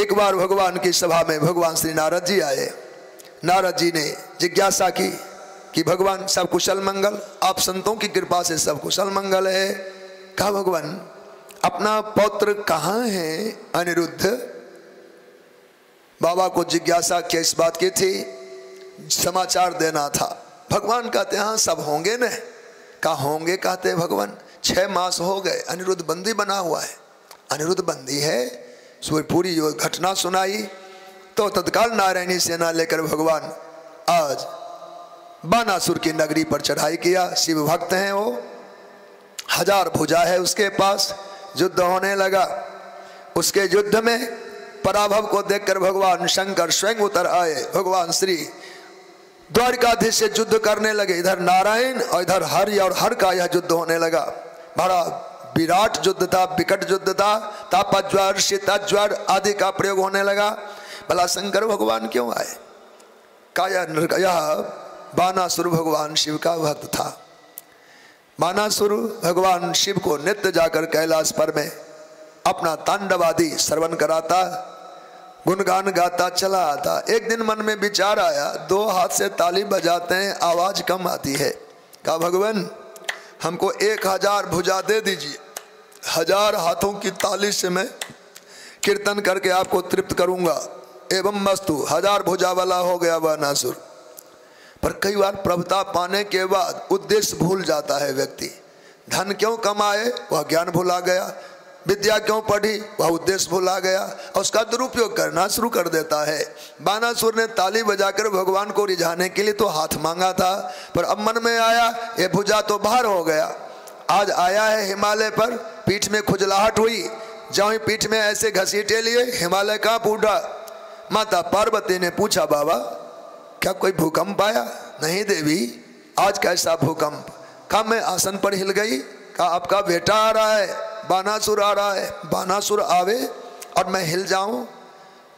एक बार भगवान की सभा में भगवान श्री नारद जी आए। नारद जी ने जिज्ञासा की कि भगवान सब कुशल मंगल, आप संतों की कृपा से सब कुशल मंगल है। कहा भगवान अपना पौत्र कहाँ है अनिरुद्ध? बाबा को जिज्ञासा क्या इस बात की थी, समाचार देना था। भगवान कहते हाँ सब होंगे न। कहा होंगे? कहते भगवान 6 मास हो गए, अनिरुद्ध बंदी बना हुआ है। अनिरुद्ध बंदी है? पूरी जो घटना सुनाई तो तत्काल नारायणी सेना लेकर भगवान आज बानासुर की नगरी पर चढ़ाई किया। शिव भक्त हैं वो, 1000 भुजा है उसके पास। युद्ध होने लगा। उसके युद्ध में पराभव को देखकर भगवान शंकर स्वयं उतर आए। भगवान श्री द्वारिकाधीश से युद्ध करने लगे। इधर नारायण और इधर हरि, और हर का यह युद्ध होने लगा। बड़ा विराट युद्ध था, विकट युद्ध था। तापज्वर शीतज्वर आदि का प्रयोग होने लगा। भला शंकर भगवान क्यों आए? यह बानासुर भगवान शिव का भक्त था। बानासुर भगवान शिव को नित्य जाकर कैलाश पर में अपना तांडव आदि श्रवण कराता, गुणगान गाता चला आता। एक दिन मन में विचार आया, 2 हाथ से ताली बजाते हैं, आवाज कम आती है। कहा भगवान हमको 1000 भुजा दे दीजिए, 1000 हाथों की ताली से मैं कीर्तन करके आपको तृप्त करूंगा। एवं मस्तु 1000 भुजा वाला हो गया बानासुर। पर कई बार प्रभुता पाने के बाद उद्देश्य भूल जाता है व्यक्ति। धन क्यों कमाए वह ज्ञान भुला गया, विद्या क्यों पढ़ी वह उद्देश्य भुला गया, और उसका दुरुपयोग करना शुरू कर देता है। बानासुर ने ताली बजाकर भगवान को रिझाने के लिए तो हाथ मांगा था, पर अब मन में आया ये भुजा तो बाहर हो गया। आज आया है हिमालय पर, पीठ में खुजलाहट हुई, जहाँ ही पीठ में ऐसे घसीटे लिए हिमालय कांप उठा। माता पार्वती ने पूछा बाबा क्या कोई भूकंप आया? नहीं देवी, आज कैसा भूकंप? कहा मैं आसन पर हिल गई। कहा आपका बेटा आ रहा है, बानासुर आ रहा है। बानासुर आवे और मैं हिल जाऊं?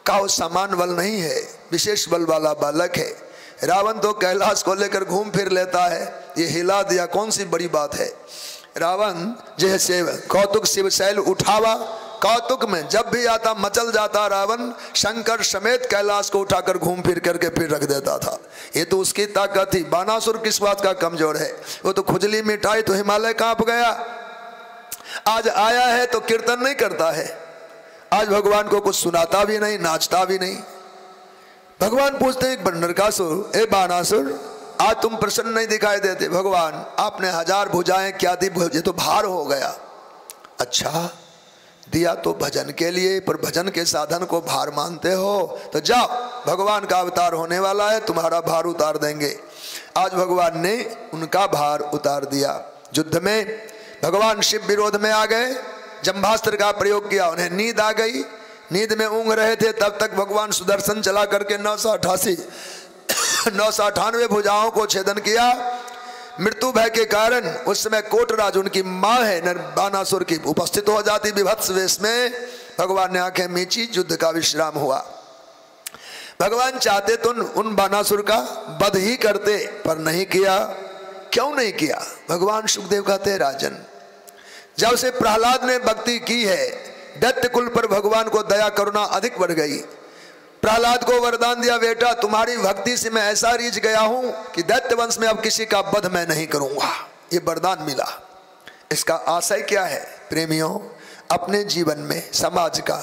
कहा वो समान बल नहीं है, विशेष बल वाला बालक है। रावण तो कैलाश को लेकर घूम फिर लेता है, ये हिला दिया कौन सी बड़ी बात है। रावण जैसे कौतुक शिव शैल उठावा, कौतुक में जब भी आता मचल जाता रावण। शंकर समेत कैलाश को उठाकर घूम फिर करके फिर रख देता था। ये तो उसकी ताकत थी। बानासुर किस बात का कमजोर है? वो तो खुजली मिटाई तो हिमालय कांप गया। आज आया है तो कीर्तन नहीं करता है, आज भगवान को कुछ सुनाता भी नहीं, नाचता भी नहीं। भगवान पूछते हैं नरकासुर, ए बानासुर आज तुम प्रसन्न नहीं दिखाई देते। भगवान आपने 1000 भुजाएं क्या दी? ये तो भार हो गया। अच्छा दिया तो भजन के लिए, पर भजन के साधन को भार मानते हो तो जाओ, भगवान का अवतार होने वाला है, तुम्हारा भार उतार देंगे। आज भगवान ने उनका भार उतार दिया। युद्ध में भगवान शिव विरोध में आ गए, जंभास्त्र का प्रयोग किया, उन्हें नींद आ गई। नींद में ऊँघ रहे थे, तब तक भगवान सुदर्शन चला करके 998 भुजाओं को छेदन किया। मृत्यु भय के कारण उस समय कोटराज उनकी मां है बानासुर की उपस्थित हो जाती विभत्स वेश में। भगवान ने आंखें मींची, युद्ध का विश्राम हुआ। भगवान चाहते तो उन बानासुर का वध ही करते, पर नहीं किया। क्यों नहीं किया? भगवान सुखदेव कहते राजन जब से प्रहलाद ने भक्ति की है, दैत्य कुल पर भगवान को दया करुणा अधिक बढ़ गई। प्रहलाद को वरदान दिया, बेटा तुम्हारी भक्ति से मैं ऐसा रीझ गया हूं कि दैत्य वंश में अब किसी का वध मैं नहीं करूंगा। ये वरदान मिला। इसका आशय क्या है प्रेमियों? अपने जीवन में समाज का,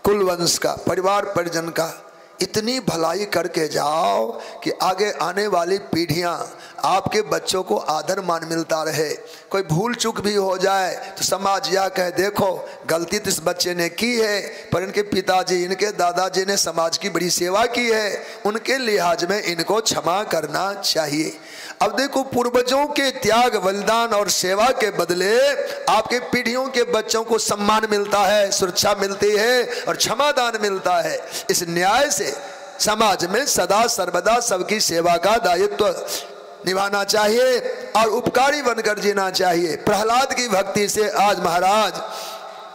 कुल वंश का, परिवार परिजन का इतनी भलाई करके जाओ कि आगे आने वाली पीढ़ियां, आपके बच्चों को आदर मान मिलता रहे। कोई भूल चूक भी हो जाए तो समाज यह कहे देखो गलती तो इस बच्चे ने की है, पर इनके पिताजी इनके दादाजी ने समाज की बड़ी सेवा की है, उनके लिहाज में इनको क्षमा करना चाहिए। अब देखो पूर्वजों के त्याग बलिदान और सेवा के बदले आपके पीढ़ियों के बच्चों को सम्मान मिलता है, सुरक्षा मिलती है और क्षमादान मिलता है। इस न्याय से समाज में सदा सर्वदा सबकी सेवा का दायित्व निभाना चाहिए और उपकारी बनकर जीना चाहिए। प्रहलाद की भक्ति से आज महाराज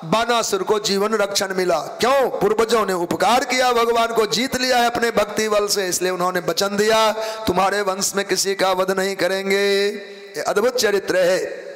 बानासुर को जीवन रक्षण मिला। क्यों? पूर्वजों ने उपकार किया, भगवान को जीत लिया है अपने भक्ति बल से, इसलिए उन्होंने वचन दिया तुम्हारे वंश में किसी का वध नहीं करेंगे। ये अद्भुत चरित्र है।